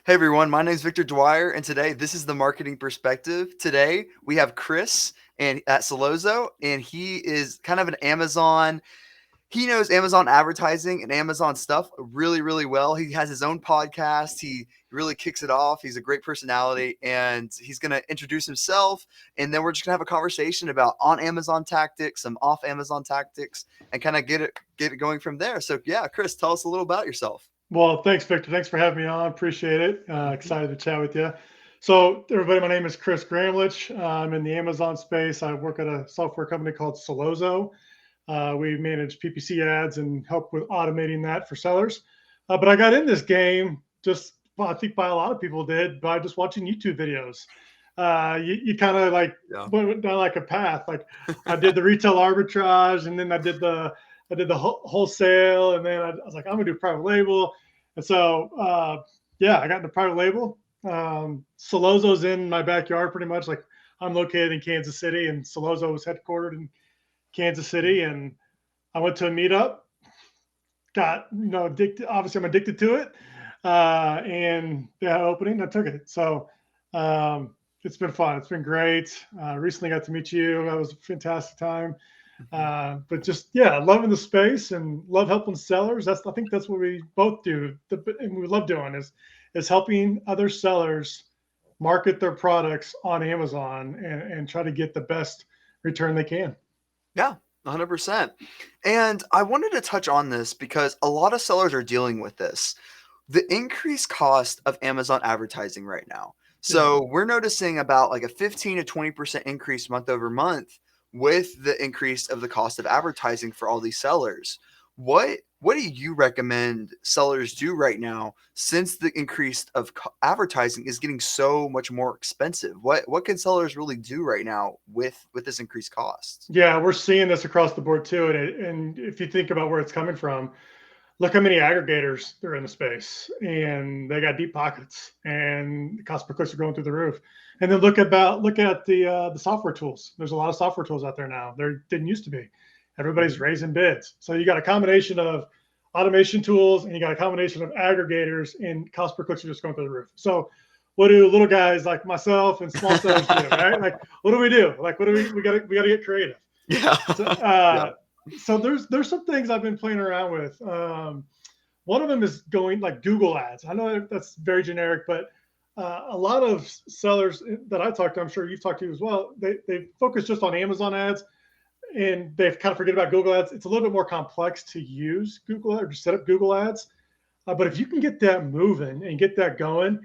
Hey everyone, my name is Victor Dwyer, and today this is the marketing perspective. Today we have Kris and at Sellozo, and he is kind of an Amazon. He knows Amazon advertising and Amazon stuff really, really well. He has his own podcast. He really kicks it off. He's a great personality, and he's going to introduce himself, and then we're just going to have a conversation about on Amazon tactics, some off Amazon tactics, and kind of get it going from there. So yeah, Kris, tell us a little about yourself. Well, thanks, Victor. Thanks for having me on. Appreciate it. Excited to chat with you. So, everybody, my name is Kris Gramlich. I'm in the Amazon space. I work at a software company called Sellozo. We manage PPC ads and help with automating that for sellers. But I got in this game just, well, I think by a lot of people did, by just watching YouTube videos. You kind of like Yeah. went down like a path. Like I did the retail arbitrage, and then I did the wholesale, and then I was like, I'm gonna do private label, and so yeah, I got into private label. Sellozo's in my backyard pretty much. Like I'm located in Kansas City, and Sellozo was headquartered in Kansas City, and I went to a meetup. Got addicted. Obviously, I'm addicted to it, and they had an opening. I took it. So it's been fun. It's been great. Recently got to meet you. That was a fantastic time. But just yeah, loving the space and love helping sellers. I think that's what we both do, and we love doing is helping other sellers market their products on Amazon and try to get the best return they can. Yeah, 100%. And I wanted to touch on this because a lot of sellers are dealing with this. The increased cost of Amazon advertising right now. Yeah. So we're noticing about like a 15 to 20% increase month over month with the increase of the cost of advertising for all these sellers. What do you recommend sellers do right now since the increase of advertising is getting so much more expensive? What can sellers really do right now with this increased cost? Yeah, we're seeing this across the board too. And if you think about where it's coming from, look how many aggregators are in the space, and they got deep pockets, and the cost per clicks are going through the roof. And then look at the software tools. There's a lot of software tools out there now. There didn't used to be. Everybody's Mhm. raising bids. So you got a combination of automation tools, and you got a combination of aggregators, and cost per clicks are just going through the roof. So what do little guys like myself and small sellers do, right? Like, what do we do? Like, what do we got to get creative. Yeah. So, Yeah. so there's some things I've been playing around with. One of them is going like Google ads. I know that's very generic, but a lot of sellers that I talk to, I'm sure you've talked to as well, they focus just on Amazon ads, and they kind of forget about Google ads. It's a little bit more complex to use Google or to set up Google ads. But if you can get that moving and get that going,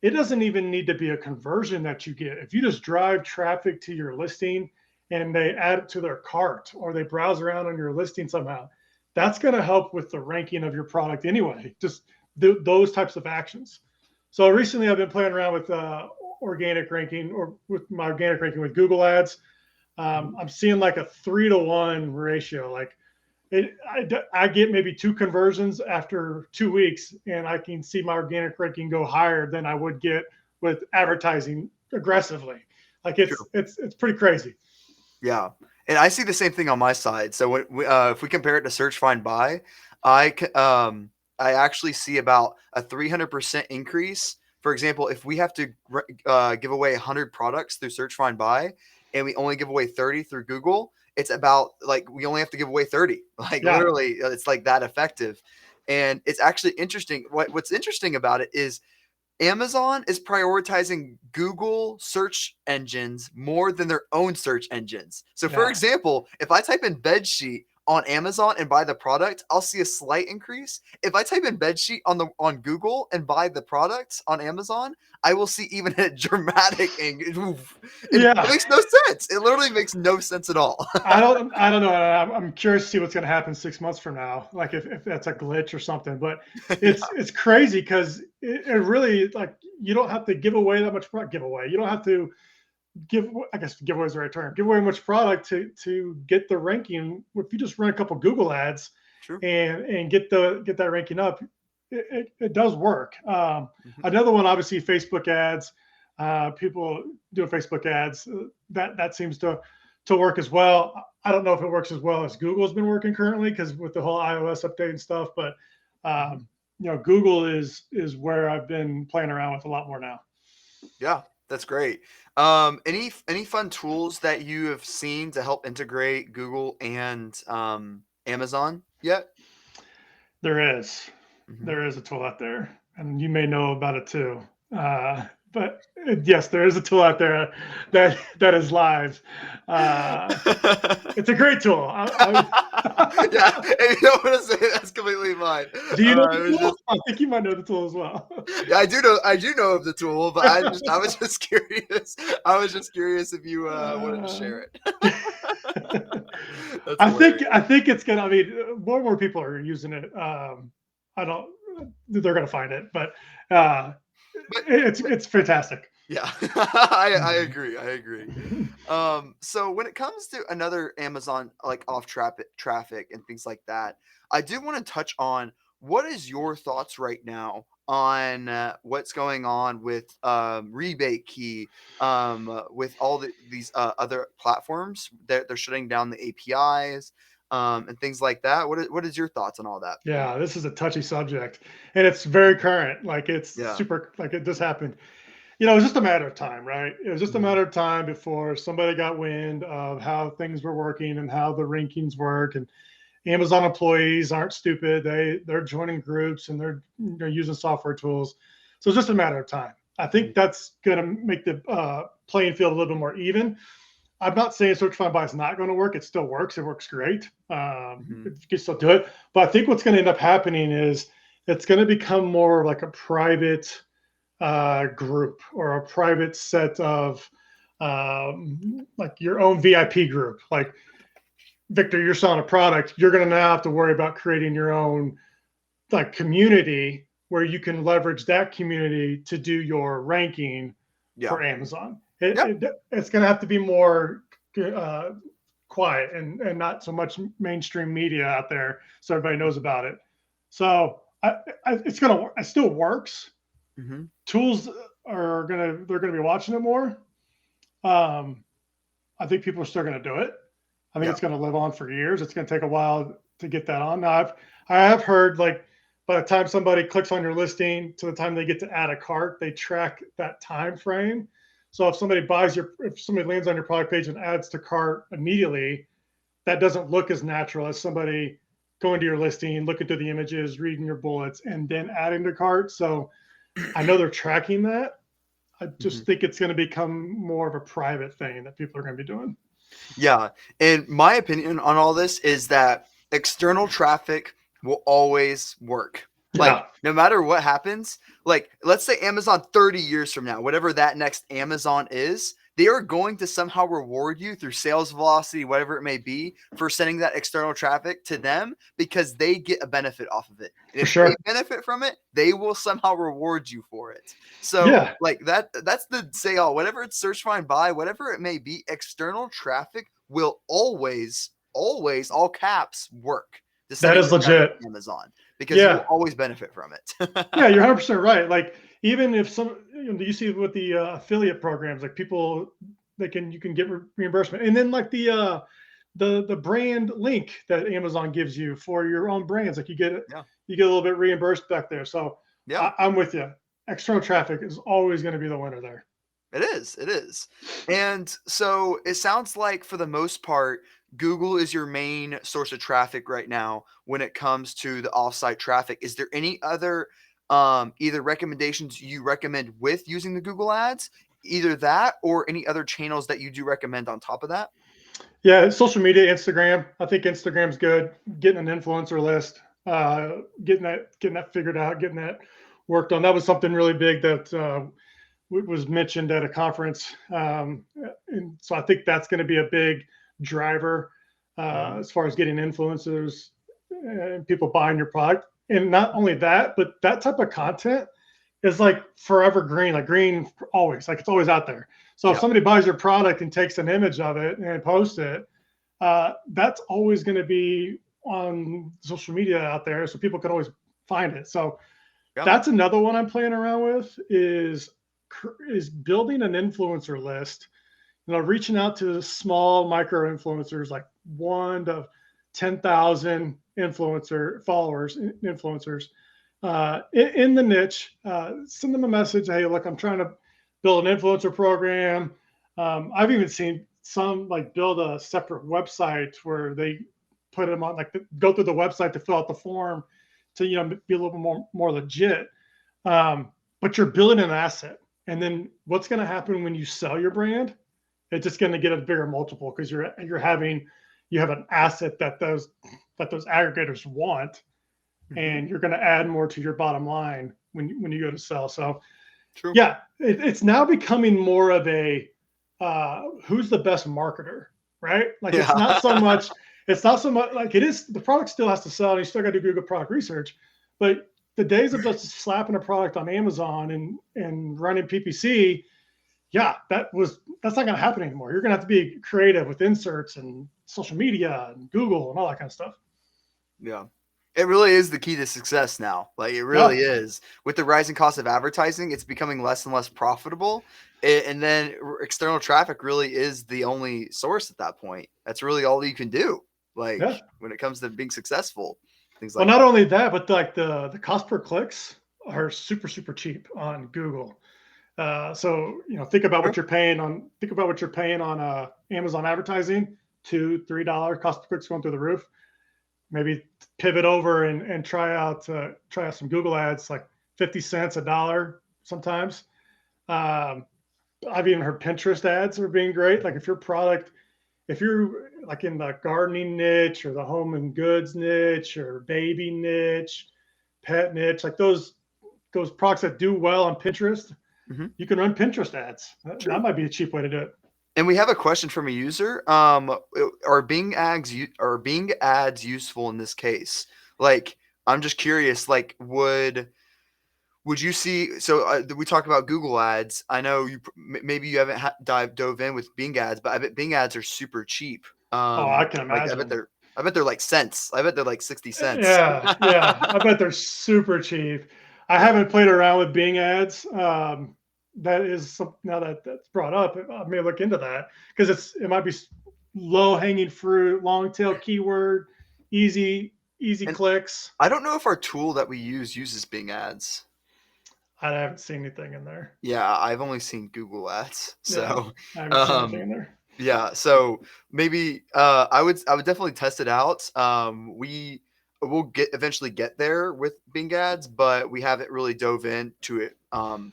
it doesn't even need to be a conversion that you get. If you just drive traffic to your listing and they add it to their cart or they browse around on your listing somehow, that's going to help with the ranking of your product anyway. Just those types of actions. So recently, I've been playing around with organic ranking or with my organic ranking with Google Ads. I'm seeing like a 3-to-1 ratio. Like I get maybe 2 conversions after 2 weeks, and I can see my organic ranking go higher than I would get with advertising aggressively. Like True. it's pretty crazy. Yeah, and I see the same thing on my side. So if we compare it to search, find, buy, I actually see about a 300% increase. For example, if we have to give away 100 products through search, find, buy, and we only give away 30 through Google, it's about like we only have to give away 30. Like Yeah, literally, it's like that effective. And it's actually interesting. What's interesting about it is Amazon is prioritizing Google search engines more than their own search engines. So, for yeah. example, if I type in bed sheet on Amazon and buy the product, I'll see a slight increase. If I type in bed sheet on Google and buy the product on Amazon, I will see even a dramatic it Yeah, makes no sense. It literally makes no sense at all. I don't know. I'm curious to see what's going to happen 6 months from now. Like if that's a glitch or something. But it's Yeah, it's crazy because it really like you don't have to give away that much product. Give away. You don't have to give. I guess giveaway is the right term. Give away much product to get the ranking. If you just run a couple Google ads true. and get that ranking up, it does work. Mhm. Another one, obviously, Facebook ads. People doing Facebook ads that seems to work as well. I don't know if it works as well as Google's been working currently because with the whole iOS update and stuff, but Mhm. Google is where I've been playing around with a lot more now. Yeah, that's great. Any fun tools that you have seen to help integrate Google and Amazon yet? There is. Hmm. There is a tool out there, and you may know about it too. But yes, there is a tool out there that is live. Uh, it's a great tool. Yeah, if you don't want to say it, that's completely fine. Do you know It the was tool? just I think you might know the tool as well. yeah, I do know of the tool, but I was just curious. I was just curious if you wanted to Uh, share it. That's hilarious. I think it's gonna. I mean, more and more people are using it. I don't. They're gonna find it, but uh, But it's fantastic. yeah, I agree. I agree. So when it comes to another Amazon like off traffic and things like that, I do want to touch on what is your thoughts right now on what's going on with rebate key with all these other platforms that they're shutting down the APIs and things like that. What is your thoughts on all that? Yeah, this is a touchy subject, and it's very current. Like it's Yeah. super. Like it just happened. It was just a matter of time, right? It was just a Hmm. matter of time before somebody got wind of how things were working and how the rankings work. And Amazon employees aren't stupid. They're joining groups and they're using software tools. So it's just a matter of time. I think that's going to make the playing field a little bit more even. I'm not saying search find buy is not going to work. It still works. It works great. Hmm. You can still do it. But I think what's going to end up happening is it's going to become more like a private group or a private set of like your own VIP group. Like Victor, you're selling a product. You're going to now have to worry about creating your own like community where you can leverage that community to do your ranking Yeah. for Amazon. Yeah. It's going to have to be more uh, quiet and not so much mainstream media out there so everybody knows about it. So it's going to, it still works. Hmm. Tools they're going to be watching it more. Um, I think people are still going to do it. I think Yeah. it's going to live on for years. It's going to take a while to get that on. Now, I have heard like by the time somebody clicks on your listing to the time they get to add a cart, they track that time frame. So if somebody lands on your product page and adds to cart immediately, that doesn't look as natural as somebody going to your listing, looking through the images, reading your bullets, and then adding to cart. So I know they're tracking that. I Hmm. just think it's going to become more of a private thing that people are going to be doing. Yeah. And my opinion on all this is that external traffic will always work. Like, Yeah, no matter what happens, like, let's say Amazon 30 years from now, whatever that next Amazon is, they are going to somehow reward you through sales velocity, whatever it may be, for sending that external traffic to them because they get a benefit off of it. And for if they sure. benefit from it, they will somehow reward you for it. So Yeah, like that's the say all, whatever it's search find buy, whatever it may be, external traffic will always all caps work to that sending is your traffic legit. to Amazon because you will Yeah, always benefit from it. yeah, you're 100% right. Like even if you see with the affiliate programs, like people you can get reimbursement, and then like the brand link that Amazon gives you for your own brands, like Yeah. you get a little bit reimbursed back there. So Yeah. I'm with you. External traffic is always going to be the winner there. It is. It is. And so it sounds like for the most part, Google is your main source of traffic right now when it comes to the offsite traffic. Is there any other either recommendations you recommend with using the Google ads, either that or any other channels that you do recommend on top of that? Yeah, social media, Instagram. I think Instagram's good. Getting an influencer list, getting that figured out, getting that worked on. That was something really big that was mentioned at a conference, and so I think that's going to be a big driver Mhm. as far as getting influencers and people buying your product. And not only that, but that type of content is like forever green, like green always, like it's always out there. So if Yeah. somebody buys your product and takes an image of it and posts it, that's always going to be on social media out there, so people can always find it. So Yeah. that's another one I'm playing around with is building an influencer list. Reaching out to small micro influencers like 1 to 10,000 influencers, in the niche, send them a message. Hey, look, I'm trying to build an influencer program. I've even seen some like build a separate website where they put them on, like go through the website to fill out the form to, be a little bit more legit. But you're building an asset. And then what's going to happen when you sell your brand? It's just going to get a bigger multiple because you have an asset that those aggregators want, and you're going to add more to your bottom line when you go to sell. So True. yeah, it's now becoming more of a who's the best marketer, right? Like Yeah. it's not so much like it is. The product still has to sell, and you still got to do good product research. But the days of just slapping a product on Amazon and running PPC, yeah, that's not going to happen anymore. You're going to have to be creative with inserts and social media and Google and all that kind of stuff. Yeah. It really is the key to success now. Like it really Yeah, is. With the rising cost of advertising, it's becoming less and less profitable. And then external traffic really is the only source at that point. That's really all you can do. Like yeah. when it comes to being successful, things Well, like not that. only that, but like the cost per clicks are super cheap on Google. So think about what you're paying on Amazon advertising, $2-3 cost per clicks going through the roof. Maybe pivot over and try out some Google ads, like 50 cents, a dollar sometimes. Um, I've even heard Pinterest ads are being great. Like if you're like in the gardening niche or the home and goods niche or baby niche, pet niche, like those products that do well on Pinterest, Mhm. you can run Pinterest ads. That True. might be a cheap way to do it. And we have a question from a user. Are Bing ads useful in this case? Like, I'm just curious. Like, would you see? So we talk about Google ads. I know maybe you haven't dove in with Bing ads, but I bet Bing ads are super cheap. Oh, I can Like imagine. I bet they're like cents. I bet they're like 60 cents. Yeah. I bet they're super cheap. I Yeah. haven't played around with Bing ads. That is now that that's brought up, I may look into that because it might be low hanging fruit, long tail keyword, easy And clicks. I don't know if our tool that we use uses Bing ads. I haven't seen anything in there. Yeah, I've only seen Google ads. Yeah, So, I haven't seen anything um, in there. yeah, so maybe I would definitely test it out. We'll eventually get there with Bing ads, but we haven't really dove into it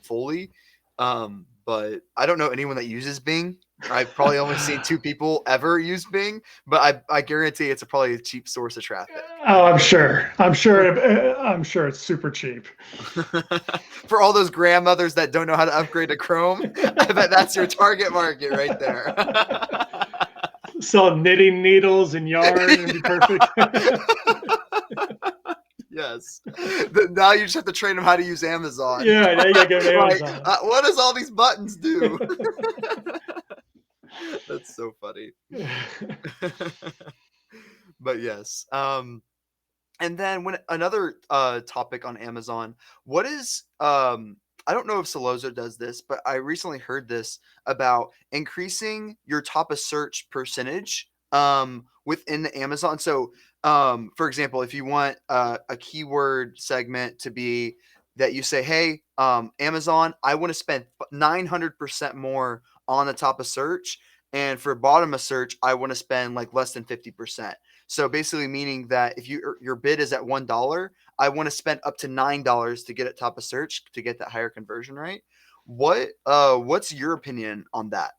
fully. But I don't know anyone that uses Bing. I've probably only seen two people ever use Bing, but I guarantee it's probably a cheap source of traffic. Oh, I'm sure. I'm sure it's super cheap. For all those grandmothers that don't know how to upgrade to Chrome, I bet that's your target market right there. Sell knitting needles and yarn and be perfect. Yes. Now you just have to train them how to use Amazon. Yeah, now you gotta go to Like, Amazon. what does all these buttons do? That's so funny. But yes. And then when another topic on Amazon, what is I don't know if Sellozo does this, but I recently heard this about increasing your top of search percentage within the Amazon. So for example, if you want a keyword segment to be that you say, hey, Amazon, I want to spend 900% more on the top of search. And for bottom of search, I want to spend like less than 50%. So basically meaning that if your bid is at $1, I want to spend up to $9 to get at top of search to get that higher conversion rate. What's your opinion on that?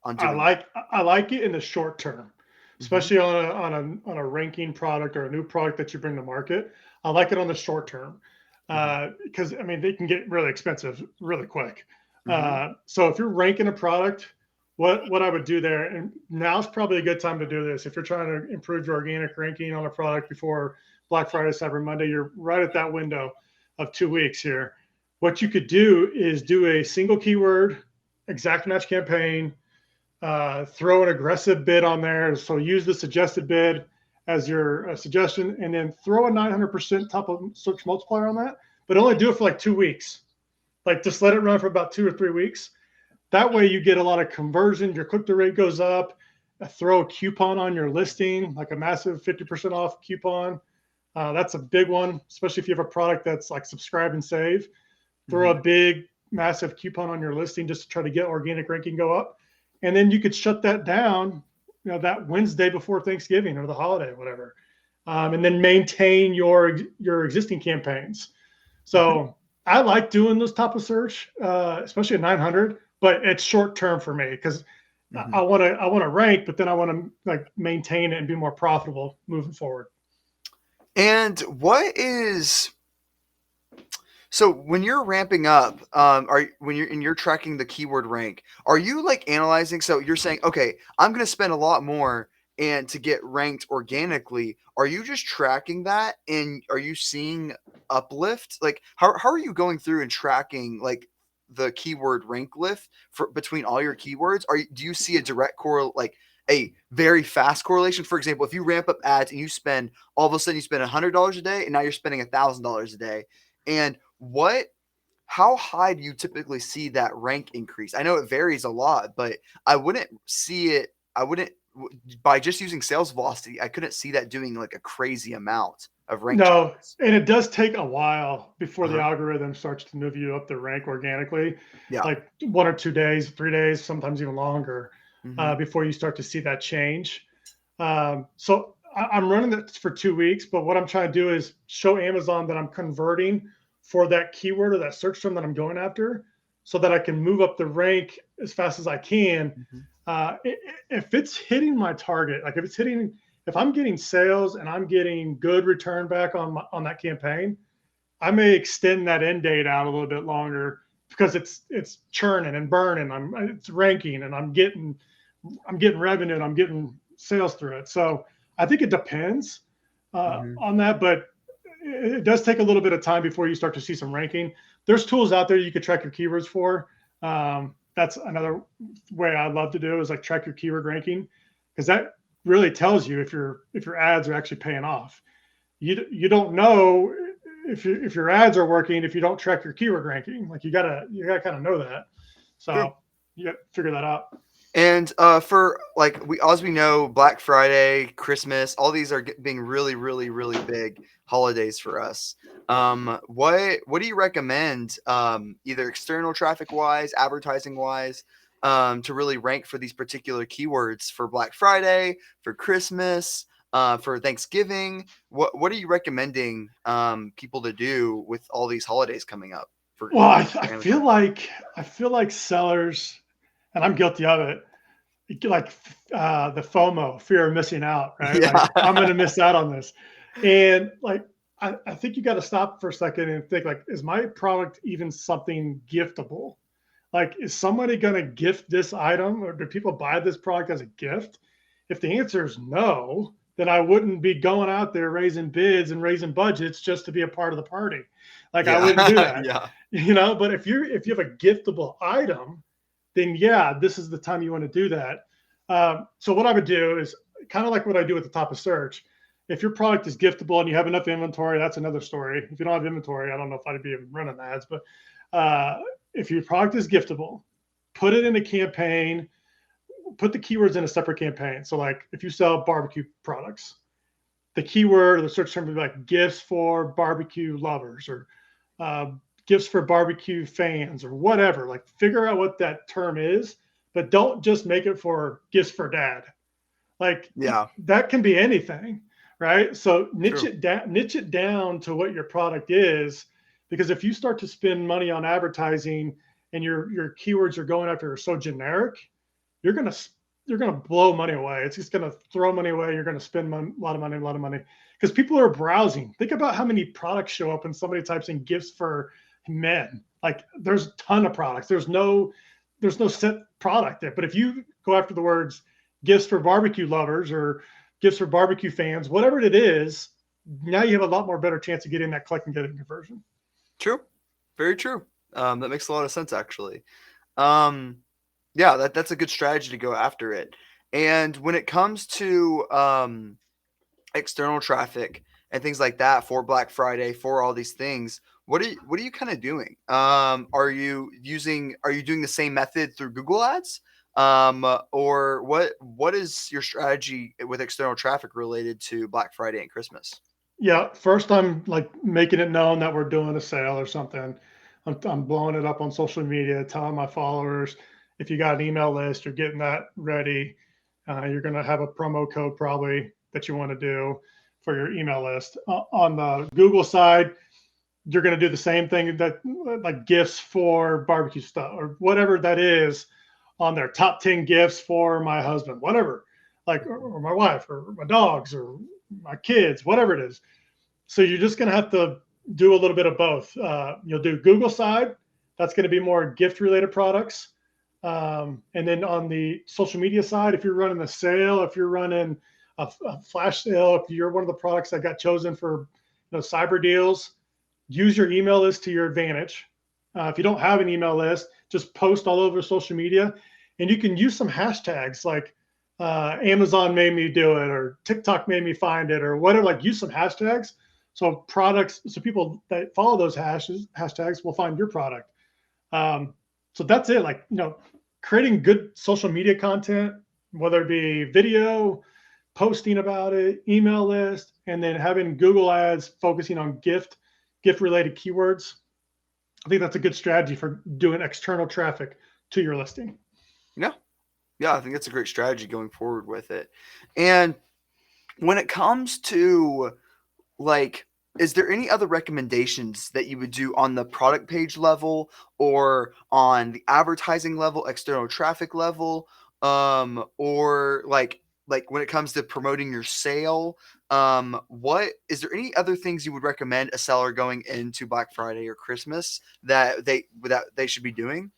On I doing that? like I like it in the short term, Mm-hmm. especially on a ranking product or a new product that you bring to market. I like it on the short term because I mean they can get really expensive really quick. Mm-hmm. So if you're ranking a product, what I would do there, and now's probably a good time to do this. If you're trying to improve your organic ranking on a product before Black Friday, Cyber Monday, you're right at that window of 2 weeks here. What you could do is do a single keyword exact match campaign, throw an aggressive bid on there. So use the suggested bid as your suggestion, and then throw a 900% top of search multiplier on that, but only do it for like 2 weeks. Like just let it run for about 2 or 3 weeks. That way you get a lot of conversion. Your click-through rate goes up. Throw a coupon on your listing, like a massive 50% off coupon. That's a big one, especially if you have a product that's like subscribe and save. Throw Mm-hmm. a big, massive coupon on your listing just to try to get organic ranking go up. And then you could shut that down, that Wednesday before Thanksgiving or the holiday, or whatever, and then maintain your existing campaigns. Mm-hmm. So I like doing this type of search, especially at 900, but it's short term for me because Mm-hmm. I want to rank, but then I want to like maintain it and be more profitable moving forward. And what is so when you're ramping up, when you're tracking the keyword rank, are you like analyzing? So you're saying, okay, I'm going to spend a lot more and to get ranked organically. Are you just tracking that, and are you seeing uplift? Like how are you going through and tracking like the keyword rank lift for between all your keywords? Do you see a direct like a very fast correlation? For example, if you ramp up ads and you spend all of a sudden you spend $100 a day and now you're spending $1,000 a day, and what how high do you typically see that rank increase? I know it varies a lot, but I wouldn't see it. I wouldn't by just using sales velocity. I couldn't see that doing like a crazy amount of rank No, changes. and it does take a while Uh before the huh. algorithm starts to move you up the rank organically, Yeah. like 1 or 2 days, 3 days, sometimes even longer, Mm-hmm. before you start to see that change. So I'm running this for 2 weeks, but what I'm trying to do is show Amazon that I'm converting for that keyword or that search term that I'm going after, so that I can move up the rank as fast as I can. Mm-hmm. If it's hitting my target, like if I'm getting sales and I'm getting good return back on that campaign, I may extend that end date out a little bit longer because it's churning and burning. It's ranking and I'm getting revenue and I'm getting sales through it. So I think it depends Mm-hmm. on that, but it does take a little bit of time before you start to see some ranking. There's tools out there you could track your keywords for. That's another way I love to do is like track your keyword ranking because that really tells you if your ads are actually paying off. You don't know if your ads are working if you don't track your keyword ranking. Like you gotta kind of know that. True. So you got to figure that out. And for like we as we know, Black Friday, Christmas, all these are being really, really, really big holidays for us. What do you recommend, either external traffic wise, advertising wise, to really rank for these particular keywords for Black Friday, for Christmas, for Thanksgiving? What are you recommending people to do with all these holidays coming up Well, for I Amazon? feel like sellers, and I'm guilty of it, like the FOMO, fear of missing out, right? Like Yeah. I'm going to miss out on this, and like I think you got to stop for a second and think like, is my product even something giftable? Like, is somebody going to gift this item, or do people buy this product as a gift? If the answer is no, then I wouldn't be going out there raising bids and raising budgets just to be a part of the party. Like I wouldn't do Yeah. that, Yeah. But if you have a giftable item, then yeah, this is the time you want to do that. So what I would do is kind of like what I do at the top of search. If your product is giftable and you have enough inventory, that's another story. If you don't have inventory, I don't know if I'd be even running ads, but uh, if your product is giftable, put it in a campaign, put the keywords in a separate campaign. So like if you sell barbecue products, the keyword or the search term would be like gifts for barbecue lovers or uh, gifts for barbecue fans or whatever. Like figure out what that term is, but don't just make it for gifts for dad. Like Yeah. that can be anything, right? So True. niche it down to what your product is, because if you start to spend money on advertising and your keywords are going after are so generic, you're gonna you're gonna blow money away. It's just gonna throw money away. You're gonna spend a lot of money, because people are browsing. Think about how many products show up when somebody types in gifts for men. Like there's a ton of products. There's no set product there. But if you go after the words gifts for barbecue lovers or gifts for barbecue fans, whatever it is, now you have a lot more better chance of getting that click and getting conversion. True. Very true. That makes a lot of sense actually. Um, yeah, that's a good strategy to go after it. And when it comes to external traffic and things like that for Black Friday, for all these things, what are you kind of doing? Are you doing the same method through Google Ads? Or what is your strategy with external traffic related to Black Friday and Christmas? Yeah, first I'm like making it known that we're doing a sale or something. I'm blowing it up on social media, telling my followers if you got an email list, you're getting that ready. You're going to have a promo code probably that you want to do for your email list. On the Google side, you're going to do the same thing that like gifts for barbecue stuff or whatever that is on their top 10 gifts for my husband, whatever, like, or my wife or my dogs or my kids, whatever it is. So you're just going to have to do a little bit of both. You'll do Google side. That's going to be more gift related products. And then on the social media side, if you're running a sale, if you're running a flash sale, if you're one of the products that got chosen for cyber deals, use your email list to your advantage. If you don't have an email list, just post all over social media, and you can use some hashtags like Amazon made me do it, or TikTok made me find it, or whatever. Like use some hashtags so people that follow those hashtags will find your product. So that's it. Like creating good social media content, whether it be video, posting about it, email list, and then having Google ads focusing on gift related keywords. I think that's a good strategy for doing external traffic to your listing. Yeah. Yeah, I think that's a great strategy going forward with it. And when it comes to like, is there any other recommendations that you would do on the product page level or on the advertising level, external traffic level, or like when it comes to promoting your sale? What is there any other things you would recommend a seller going into Black Friday or Christmas that they should be doing?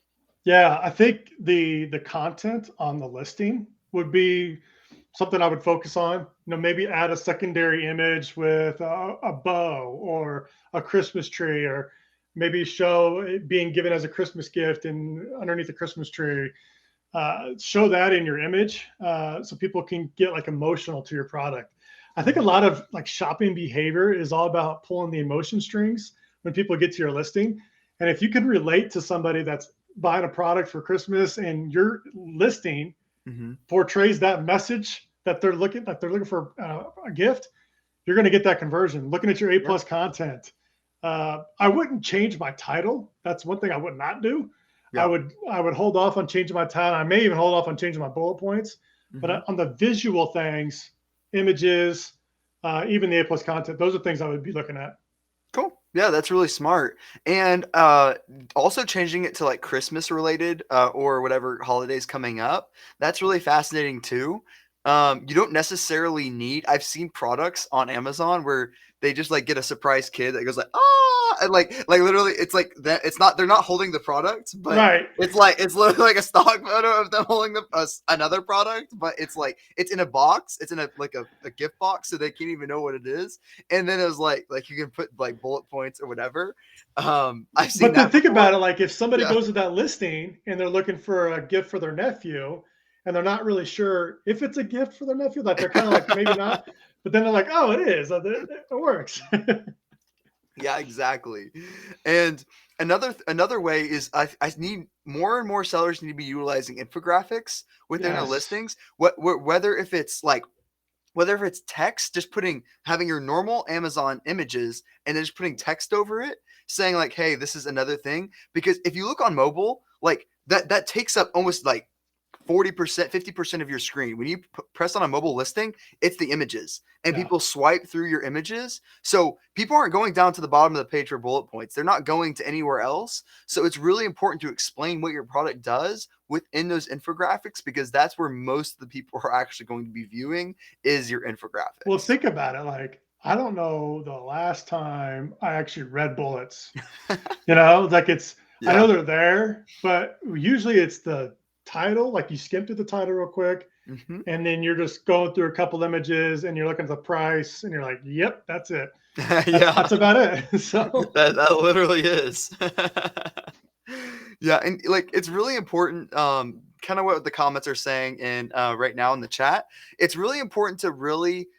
Yeah, I think the content on the listing would be something I would focus on. Maybe add a secondary image with a bow or a Christmas tree, or maybe show it being given as a Christmas gift and underneath the Christmas tree. Show that in your image so people can get like emotional to your product. I think a lot of like shopping behavior is all about pulling the emotion strings when people get to your listing. And if you can relate to somebody that's buying a product for Christmas and your listing Mm-hmm. portrays that message that they're looking for a gift, you're going to get that conversion. Looking at your A Yeah. plus content, I wouldn't change my title. That's one thing I would not do. I Yeah. would I would hold off on changing my title. I may even hold off on changing my bullet points. Mm-hmm. But on the visual things, images, even the A plus content, those are things I would be looking at. Cool. Yeah, that's really smart. And also changing it to like Christmas related or whatever holidays coming up. That's really fascinating too. You don't necessarily need. I've seen products on Amazon where they just like get a surprise kid that goes like and like literally it's like that. It's not they're not holding the product, but Right. it's literally like a stock photo of them holding another product, but it's like it's in a box. It's in a gift box, so they can't even know what it is. And then it was like you can put like bullet points or whatever. I've seen But then that think before. about it, like if somebody Yeah. goes to that listing and they're looking for a gift for their nephew and they're not really sure if it's a gift for their nephew, like they're kind of like maybe not, but then they're like, oh, it is. It works. Yeah, exactly. And another way is I need more and more sellers need to be utilizing infographics within their Yes. listings. Whether if it's text, just having your normal Amazon images and then just putting text over it, saying like, "Hey, this is another thing." Because if you look on mobile, like that takes up almost like 40%, 50% of your screen. When you press on a mobile listing, it's the images, and Yeah. people swipe through your images. So people aren't going down to the bottom of the page for bullet points. They're not going to anywhere else. So it's really important to explain what your product does within those infographics, because that's where most of the people are actually going to be viewing is your Well, infographics. think about it. Like, I don't know the last time I actually read bullets. Like I know Yeah. they're there, but usually it's the title. Like you skim through the title real quick, Hmm. and then you're just going through a couple images and you're looking at the price and you're like, yep, that's it. Yeah. That's about it. So That literally is. Yeah, and like it's really important. Kind of what the comments are saying in right now in the chat. It's really important to really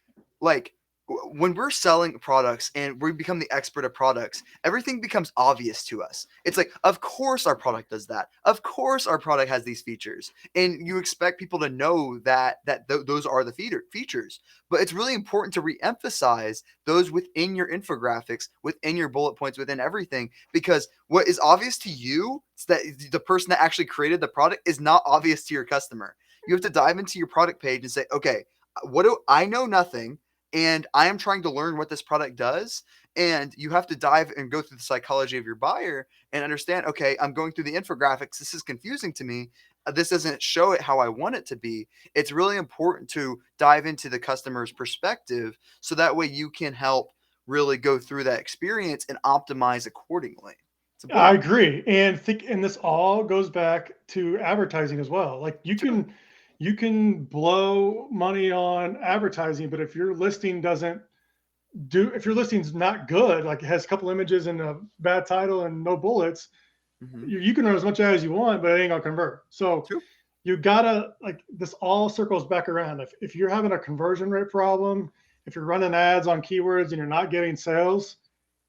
like. when we're selling products and we become the expert of products, everything becomes obvious to us. It's like, of course our product does that. Of course our product has these features, and you expect people to know that those are the features. But it's really important to re-emphasize those within your infographics, within your bullet points, within everything, because what is obvious to you, is that the person that actually created the product, is not obvious to your customer. You have to dive into your product page and say, okay, what do I know? Nothing, and I am trying to learn what this product does. And you have to dive and go through the psychology of your buyer and understand, okay, I'm going through the infographics. This is confusing to me. This doesn't show it how I want it to be. It's really important to dive into the customer's perspective so that way you can help really go through that experience and optimize accordingly. It's I important. agree, and this all goes back to advertising as well. Like True. you can blow money on advertising, but if your listing doesn't do, if your listing's not good, like it has a couple images and a bad title and no bullets, Mm-hmm. you can run as much as you want, but it ain't gonna convert. So True. you gotta, like, this all circles back around. If you're having a conversion rate problem, if you're running ads on keywords and you're not getting sales,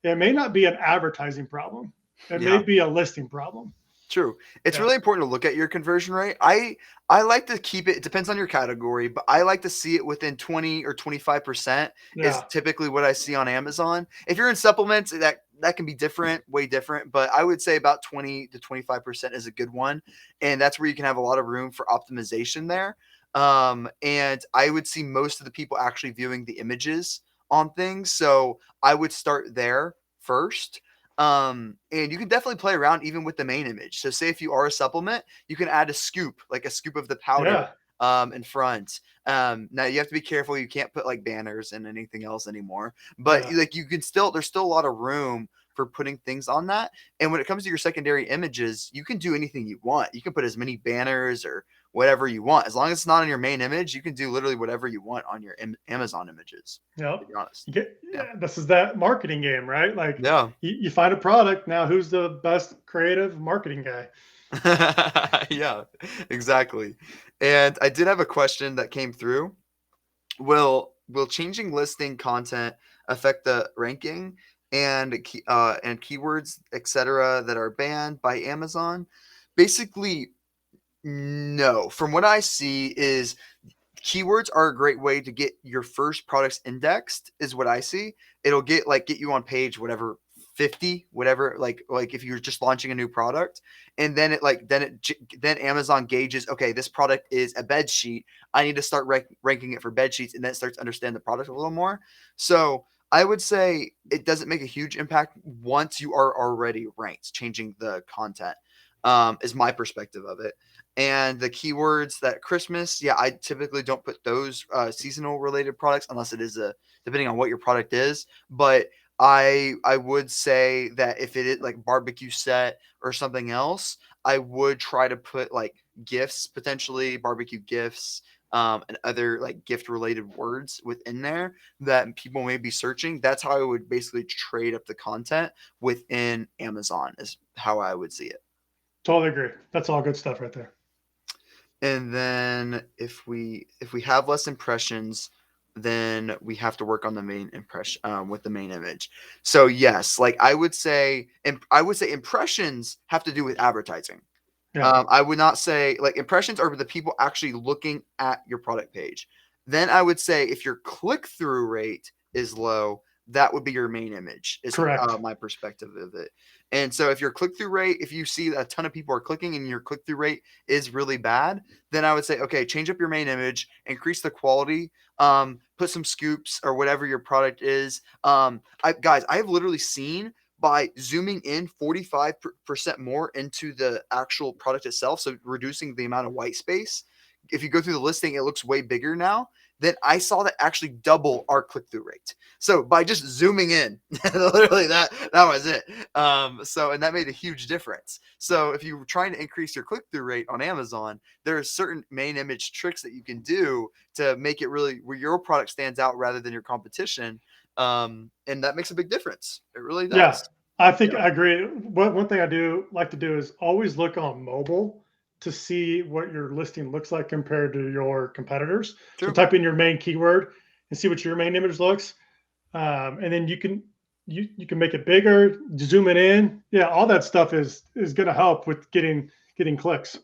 it may not be an advertising problem. It may Yeah. be a listing problem. True. It's Yeah. really important to look at your conversion rate. I like to keep it, it depends on your category, but I like to see it within 20 or 25% is Yeah. typically what I see on Amazon. If you're in supplements, that can be different, way different, but I would say about 20 to 25% is a good one, and that's where you can have a lot of room for optimization there. And I would see most of the people actually viewing the images on things, so I would start there first. And you can definitely play around even with the main image. So say if you are a supplement, you can add a scoop, like a scoop of the powder Yeah. in front. Now you have to be careful. You can't put like banners and anything else anymore, but Yeah. like you can still, there's still a lot of room for putting things on that. And when it comes to your secondary images, you can do anything you want. You can put as many banners or whatever you want. As long as it's not on your main image, you can do literally whatever you want on your Amazon images, to Yep. be honest. You get, Yeah. yeah, this is that marketing game, right? Like Yeah. you find a product. Now who's the best creative marketing guy? Yeah, exactly. And I did have a question that came through. Will changing listing content affect the ranking and keywords, etc., that are banned by Amazon? Basically, no. From what I see is keywords are a great way to get your first products indexed, is what I see. It'll get you on page whatever 50, whatever, like if you're just launching a new product, and then then Amazon gauges, okay, this product is a bed sheet. I need to start ranking it for bed sheets, and then it starts to understand the product a little more. So I would say it doesn't make a huge impact once you are already ranked. Changing the content is my perspective of it. And the keywords that Christmas, yeah, I typically don't put those seasonal related products unless it is a, depending on what your product is. But I would say that if it is like barbecue set or something else, I would try to put like gifts, potentially barbecue gifts, and other like gift related words within there that people may be searching. That's how I would basically trade up the content within Amazon, is how I would see it. Totally agree. That's all good stuff right there. And then if we have less impressions, then we have to work on the main impression, with the main image. So yes, like I would say impressions have to do with advertising. Yeah. I would not say like impressions are the people actually looking at your product page. Then I would say if your click through rate is low, that would be your main image, is Correct. my perspective of it. And so if your click through rate, if you see a ton of people are clicking and your click through rate is really bad, then I would say, okay, change up your main image, increase the quality, put some scoops or whatever your product is. I have literally seen by zooming in 45% more into the actual product itself, so reducing the amount of white space. If you go through the listing, it looks way bigger now. Then I saw that actually double our click-through rate. So by just zooming in, literally that was it. So and that made a huge difference. So if you're trying to increase your click-through rate on Amazon, there are certain main image tricks that you can do to make it really where your product stands out rather than your competition. And that makes a big difference. It really Yeah. does. I think Yeah, I agree. One thing I do like to do is always look on mobile to see what your listing looks like compared to your competitors. So true. type in your main keyword and see what your main image looks. and then you can make it bigger, zoom it in. Yeah, all that stuff is going to help with getting clicks.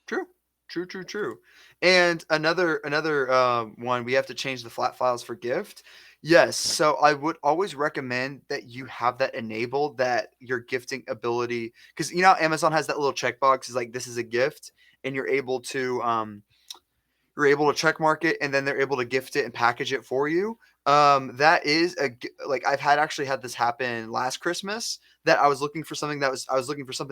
True. True, true, true. And another one, we have to change the flat files for gift. Yes, so I would always recommend that you have that enabled, that your gifting ability, because you know Amazon has that little checkbox is like this is a gift, and you're able to check mark it, and then they're able to gift it and package it for you. That is like I've actually had this happen last Christmas, that I was looking for something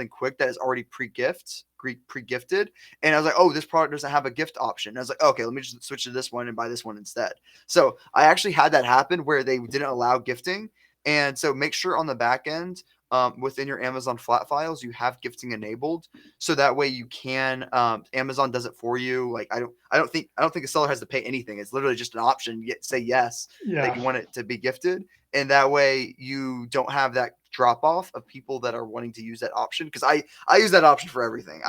quick that is already pre-gifted, and I was like, oh, this product doesn't have a gift option. And I was like, okay, let me just switch to this one and buy this one instead. So I actually had that happen where they didn't allow gifting, and so make sure on the back end, within your Amazon flat files, you have gifting enabled, so that way you can, Amazon does it for you. Like I don't think the seller has to pay anything. It's literally just an option. Say yes that Yeah, you want it to be gifted, and that way you don't have that drop off of people that are wanting to use that option, because I use that option for everything.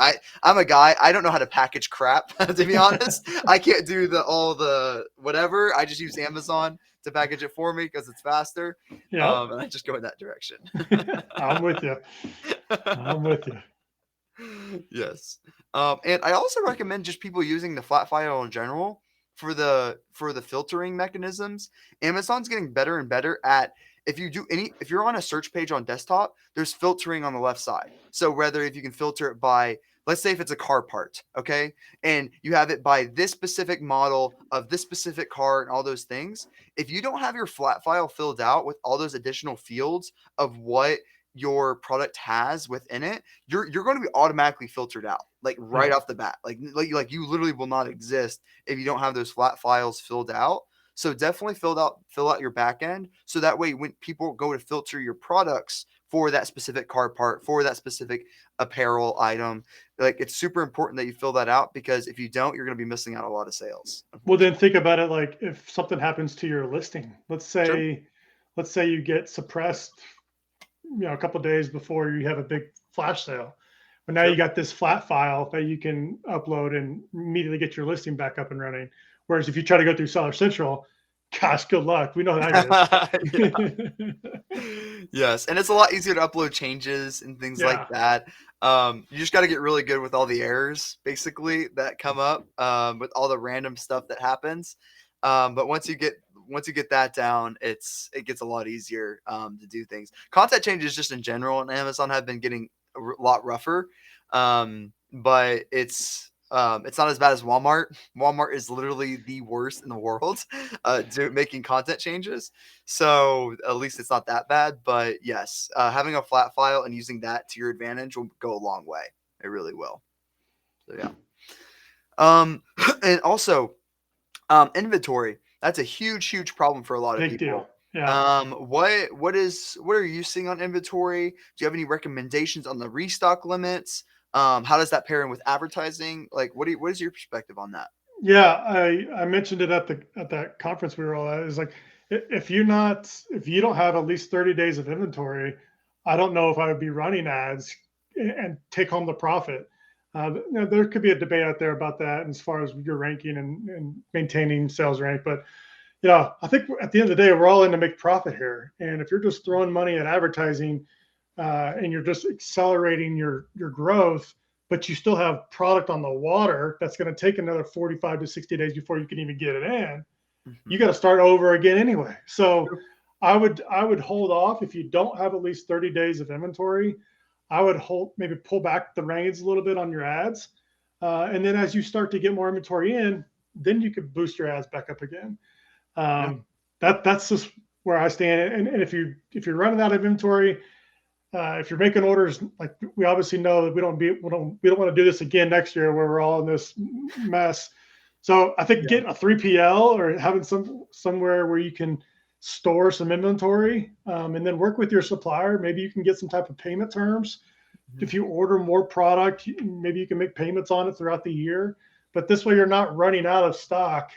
I'm a guy, I don't know how to package crap to be honest. I can't do all the whatever. I just use Amazon to package it for me because it's faster, yeah. and I just go in that direction. I'm with you. I'm with you. Yes. And I also recommend just people using the flat file in general for the filtering mechanisms. Amazon's getting better and better at, if you're on a search page on desktop, there's filtering on the left side. So whether if you can filter it by, let's say if it's a car part, okay, and you have it by this specific model of this specific car and all those things, if you don't have your flat file filled out with all those additional fields of what your product has within it, you're going to be automatically filtered out, like right Yeah. off the bat. Like you literally will not exist if you don't have those flat files filled out. So definitely fill out your back end, so that way when people go to filter your products for that specific car part, for that specific apparel item, like it's super important that you fill that out, because if you don't, you're going to be missing out on a lot of sales, Well, then unfortunately. think about it like if something happens to your listing. True. Let's say you get suppressed, a couple days before you have a big flash sale. But now you True. got this flat file that you can upload and immediately get your listing back up and running. Whereas if you try to go through Seller Central, gosh, good luck. We know how that Yeah. is. Yes, and it's a lot easier to upload changes and things like Yeah. that. You just got to get really good with all the errors, basically, that come up, with all the random stuff that happens. But once you get that down, it gets a lot easier, to do things. Content changes just in general on Amazon have been getting a lot rougher, but it's not as bad as Walmart. Walmart is literally the worst in the world, making content changes. So at least it's not that bad. But yes, having a flat file and using that to your advantage will go a long way. It really will. So yeah. Um, and also, inventory. That's a huge problem for a lot of Big people. deal. Yeah. What are you seeing on inventory? Do you have any recommendations on the restock limits? How does that pair in with advertising? Like, what is your perspective on that? Yeah, I mentioned it at that conference we were all at. Is like if you don't have at least 30 days of inventory, I don't know if I would be running ads and take home the profit. There could be a debate out there about that as far as your ranking and maintaining sales rank, but I think at the end of the day, we're all in to make profit here. And if you're just throwing money at advertising and you're just accelerating your growth, but you still have product on the water that's going to take another 45 to 60 days before you can even get it in, you Hmm. got to start over again anyway. So I would hold off if you don't have at least 30 days of inventory. I would maybe pull back the reins a little bit on your ads, and then as you start to get more inventory in, then you could boost your ads back up again. Yeah. Um, that's just where I stand. And if you're running out of inventory, if you're making orders, like we obviously know that we don't want to do this again next year where we're all in this mess. So I think Yeah. getting a 3PL or having somewhere where you can store some inventory, and then work with your supplier. Maybe you can get some type of payment terms. Mhm. If you order more product, maybe you can make payments on it throughout the year. But this way, you're not running out of stock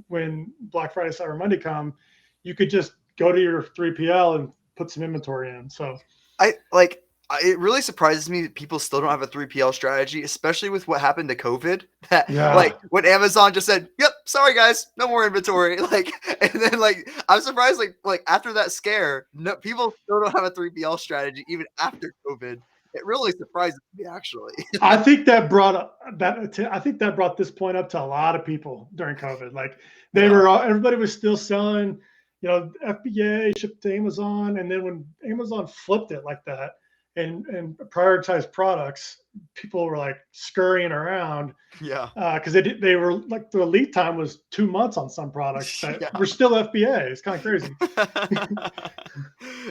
when Black Friday, Cyber Monday come. You could just go to your 3PL and put some inventory in. So I like it really surprises me that people still don't have a 3PL strategy, especially with what happened to COVID. That like yeah, when Amazon just said, "Yep, sorry guys, no more inventory. Like, and then like I'm surprised like after that scare, no people still don't have a 3PL strategy even after COVID. It really surprises me actually. I think that brought I think that brought this point up to a lot of people during COVID. Like Yeah. everybody was still selling, FBA shipped to Amazon, and then when Amazon flipped it like that and prioritized products, people were like scurrying around Yeah. because they were like the lead time was 2 months on some products that Yeah. were still FBA. It's kind of crazy.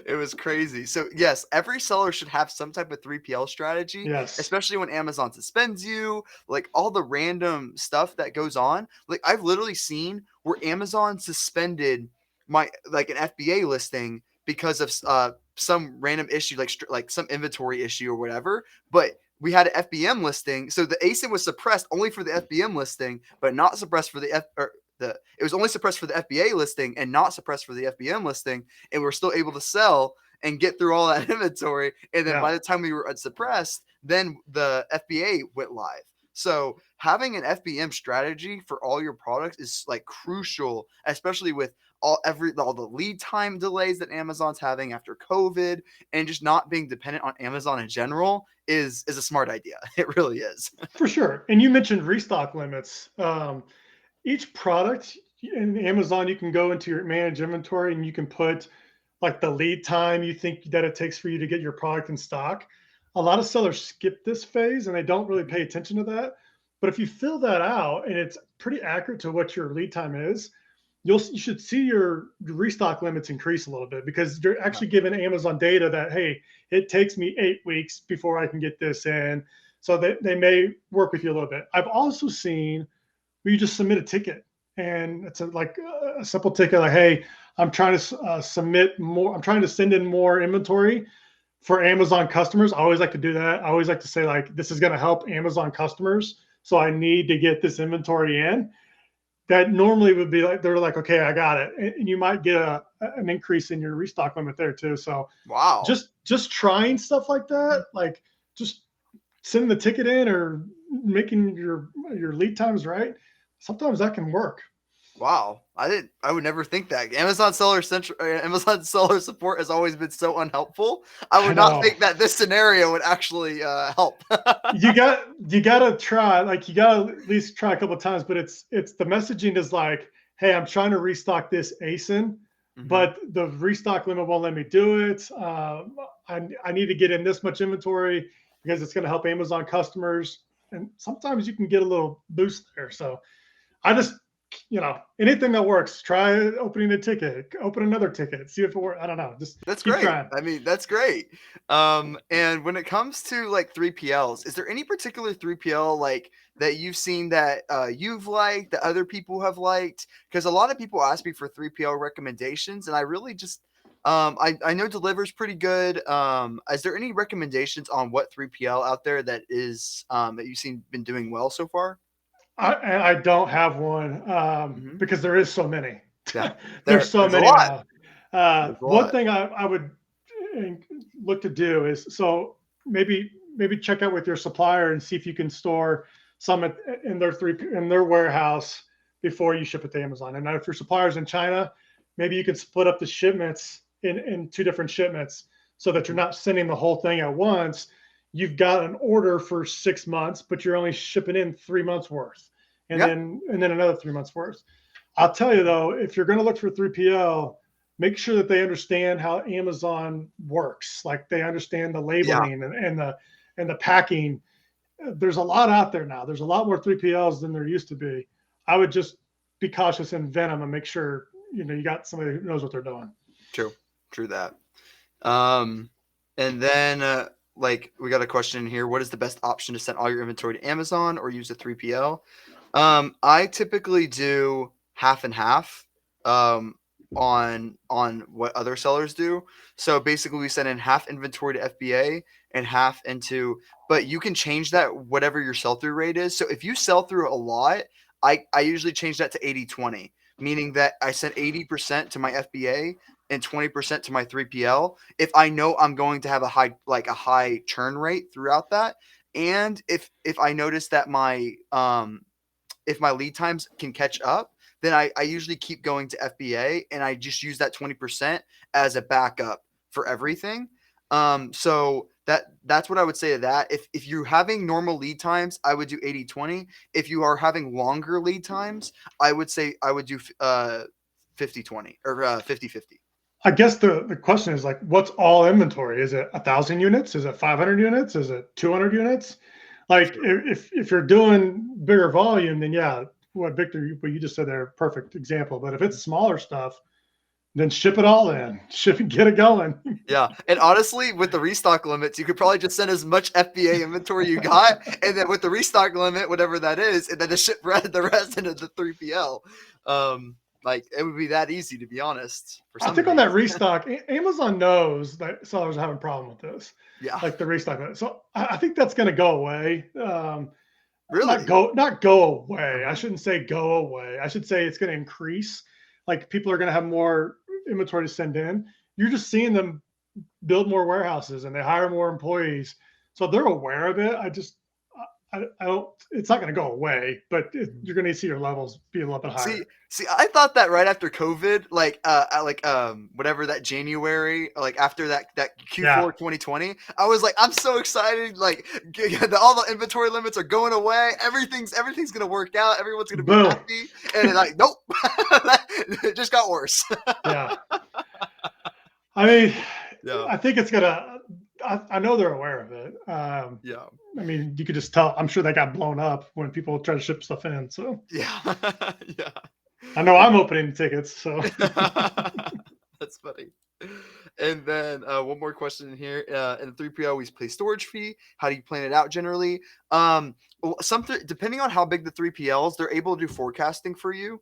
It was crazy. So yes, every seller should have some type of 3PL strategy, Yes. especially when Amazon suspends you, like all the random stuff that goes on. Like I've literally seen where Amazon suspended my like an FBA listing because of some random issue like some inventory issue or whatever, but we had an FBM listing, so the ASIN was suppressed only for the FBM listing, but not suppressed for the it was only suppressed for the FBA listing and not suppressed for the FBM listing, and we were still able to sell and get through all that inventory. And then Yeah. by the time we were unsuppressed, then the FBA went live. So having an FBM strategy for all your products is like crucial, especially with all the lead time delays that Amazon's having after COVID, and just not being dependent on Amazon in general is a smart idea. It really is. For sure. And you mentioned restock limits. Each product in Amazon, you can go into your manage inventory and you can put like the lead time you think that it takes for you to get your product in stock. A lot of sellers skip this phase and they don't really pay attention to that. But if you fill that out and it's pretty accurate to what your lead time is, you should see your restock limits increase a little bit because you're Yeah. actually giving Amazon data that, hey, it takes me 8 weeks before I can get this in. So they may work with you a little bit. I've also seen where you just submit a ticket and it's like a simple ticket like, hey, I'm trying to submit more, I'm trying to send in more inventory for Amazon customers. I always like to do that. I always like to say like, this is going to help Amazon customers, so I need to get this inventory in. That normally would be like, they're like, okay, I got it, and you might get an increase in your restock limit there too. So Wow. just trying stuff like that, like just sending the ticket in or making your lead times right, sometimes that can work. Wow. I would never think that. Amazon seller support has always been so unhelpful. I I would not know. think that this scenario would actually help. You gotta try, like you gotta at least try a couple of times, but it's the messaging is like, hey, I'm trying to restock this ASIN, Hmm. but the restock limit won't let me do it. I need to get in this much inventory because it's going to help Amazon customers, and sometimes you can get a little boost there. So I just, anything that works, try opening a ticket, open another ticket, see if it works. I don't know, just That's keep great. trying. I mean, that's great. And when it comes to like 3PLs, is there any particular 3PL like that you've seen that you've liked that other people have liked? Because a lot of people ask me for 3PL recommendations, and I really just I know Deliver's pretty good. Is there any recommendations on what 3PL out there that is that you've seen been doing well so far? I don't have one Hmm. because there is so many. Yeah, There's so there's a many lot. now. There's a One lot. thing I would uh, look to do is, so maybe check out with your supplier and see if you can store some in their warehouse before you ship it to Amazon. And now if your supplier's in China, maybe you could split up the shipments in two different shipments so that you're Mhm. not sending the whole thing at once. You've got an order for 6 months, but you're only shipping in 3 months worth, and Yeah. then another 3 months worth. I'll tell you though, if you're going to look for 3PL, make sure that they understand how Amazon works. Like they understand the Yeah. labeling and the packing. There's a lot out there now. There's a lot more 3PLs than there used to be. I would just be cautious in Venom and make sure you got somebody who knows what they're doing. True. True that. Um, and then like we got a question here. What is the best option to send all your inventory to Amazon or use a 3PL? I typically do half and half um, on what other sellers do. So basically, we send in half inventory to FBA and half into. But you can change that whatever your sell through rate is. So if you sell through a lot, I usually change that to 80/20, meaning that I send 80% to my FBA and 20% to my 3PL if I know I'm going to have a high churn rate throughout that. And if I notice that my if my lead times can catch up, then I usually keep going to FBA, and I just use that 20% as a backup for everything. So that's what I would say to that. If you're having normal lead times, I would do 80/20. If you are having longer lead times, I would say I would do 50/20 or 50/50. I guess the question is like, what's all inventory? Is it 1,000 units? Is it 500 units? Is it 200 units? Like Sure. if you're doing bigger volume, then yeah, what Victor, what you just said there, perfect example. But if it's smaller stuff, then ship it all in, ship and get it going. Yeah, and honestly, with the restock limits, you could probably just send as much FBA inventory you got, and then with the restock limit, whatever that is, and then the ship the rest into the 3PL. Like it would be that easy, to be honest, for I some think on that days. restock, Amazon knows that sellers are having a problem with this, Yeah, like the restock. So I think that's going to go away. really. Not go away. I Uh-huh. shouldn't say go away. I should say it's going to increase. Like people are going to have more inventory to send in. You're just seeing them build more warehouses and they hire more employees, so they're aware of it. I don't. It's not going to go away, but you're going to see your levels be a little bit See, higher. see, I thought that right after COVID, whatever that January, like after that Yeah. Q4 2020, I was like, I'm so excited, like all the inventory limits are going away, everything's gonna work out, everyone's gonna be Boom. happy, and like, nope, it just got worse. Yeah. I mean, Yeah, I think it's gonna. I know they're aware of it. yeah, I mean, you could just tell. I'm sure they got blown up when people try to ship stuff in. So yeah, yeah. I know I'm opening tickets. So That's funny. And then one more question in here. In the 3PL, we pay storage fee. How do you plan it out generally? Something depending on how big the 3PLs, they're able to do forecasting for you.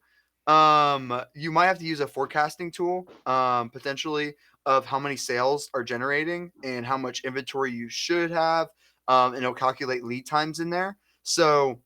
You might have to use a forecasting tool, potentially, of how many sales are generating and how much inventory you should have. And it'll calculate lead times in there. So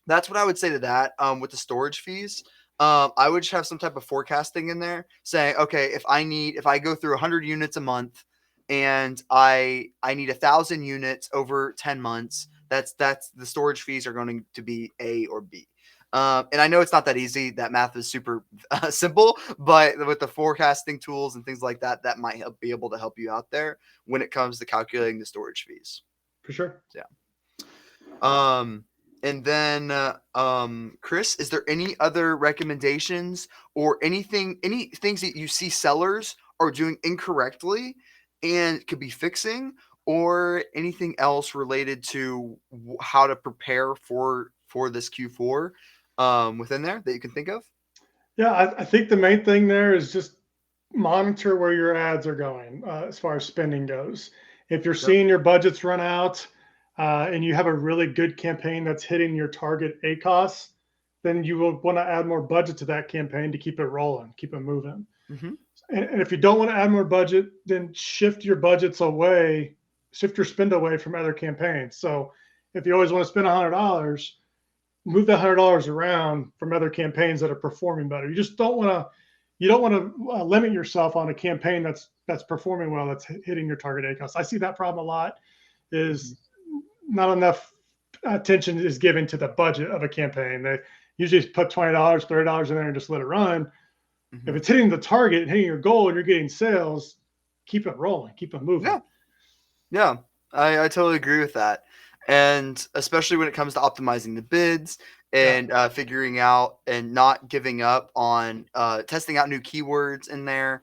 that's what I would say to that. With the storage fees, I would just have some type of forecasting in there, saying, okay, if I go through 100 units a month, and I need 1,000 units over 10 months, that's the storage fees are going to be A or B. And I know it's not that easy. That math is super simple, but with the forecasting tools and things like that, that might be able to help you out there when it comes to calculating the storage fees. for sure. Yeah. Um, and then, Kris, is there any other recommendations or any things that you see sellers are doing incorrectly and could be fixing, or anything else related to how to prepare for this Q4 within there that you can think of? Yeah, I think the main thing there is just monitor where your ads are going as far as spending goes. If you're Yep. seeing your budgets run out and you have a really good campaign that's hitting your target ACOS, then you will want to add more budget to that campaign to keep it rolling, keep it moving. Hmm. And if you don't want to add more budget, then shift your budgets away, shift your spend away from other campaigns. So if you always want to spend $100, move that $100 around from other campaigns that are performing better. You just don't want to. You don't want to limit yourself on a campaign that's performing well, that's hitting your target ACOS. I see that problem a lot. Hmm. Is not enough attention is given to the budget of a campaign. They usually put $20, $30 in there and just let it run. If Hmm. it's hitting the target and hitting your goal and you're getting sales, keep it rolling, keep it moving. Yeah. Yeah, I totally agree with that. And especially when it comes to optimizing the bids Yeah, and figuring out and not giving up on testing out new keywords in there,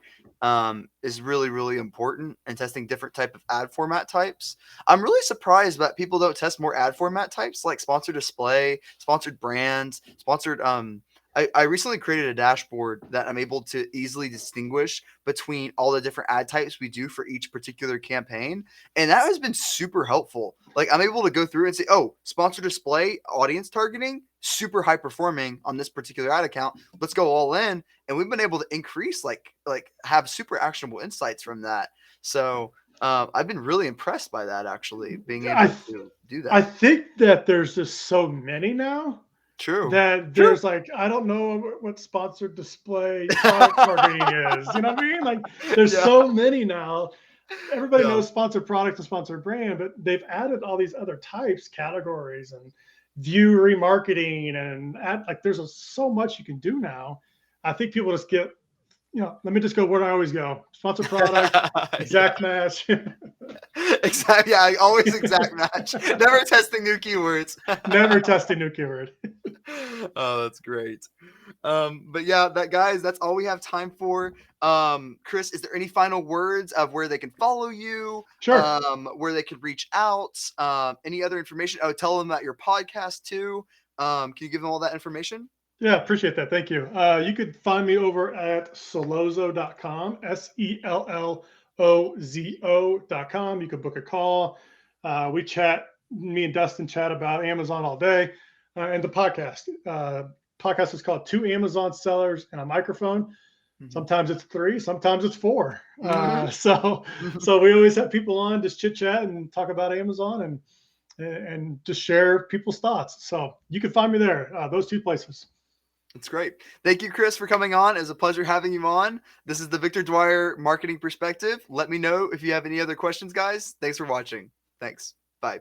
is really, really important, and testing different type of ad format types. I'm really surprised that people don't test more ad format types like sponsored display, sponsored brands, sponsored. I recently created a dashboard that I'm able to easily distinguish between all the different ad types we do for each particular campaign, and that has been super helpful. Like I'm able to go through and say, oh, sponsor display, audience targeting, super high performing on this particular ad account. Let's go all in. And we've been able to increase like have super actionable insights from that. So I've been really impressed by that, actually, being I able to do I that. think that there's just so many now True. that True. there's like I don't know what sponsored display product targeting is. You know what I mean? Like there's Yeah. so many now. everybody Yeah. knows sponsored product and sponsored brand, but they've added all these other types, categories, and view remarketing, and like so much you can do now. I think people just get, let me just go where I always go: sponsored product, Yeah. exact match. Exactly. Yeah, always exact match. Never testing new keywords. Never testing new keyword. Oh, that's great. But yeah, guys, that's all we have time for. Kris, is there any final words of where they can follow you? Sure. Where they could reach out? Any other information? Oh, tell them about your podcast too. Can you give them all that information? Yeah, appreciate that. Thank you. You could find me over at sellozo.com, Sellozo.com. You could book a call. We chat, me and Dustin chat about Amazon all day. And the podcast. Podcast is called Two Amazon Sellers and a Microphone. Mm-hmm. Sometimes it's 3, sometimes it's 4. Mm-hmm. So we always have people on, just chit chat and talk about Amazon and just share people's thoughts. So you can find me there, those 2 places. That's great. Thank you, Kris, for coming on. It was a pleasure having you on. This is the Victor Dwyer Marketing Perspective. Let me know if you have any other questions, guys. Thanks for watching. Thanks. Bye.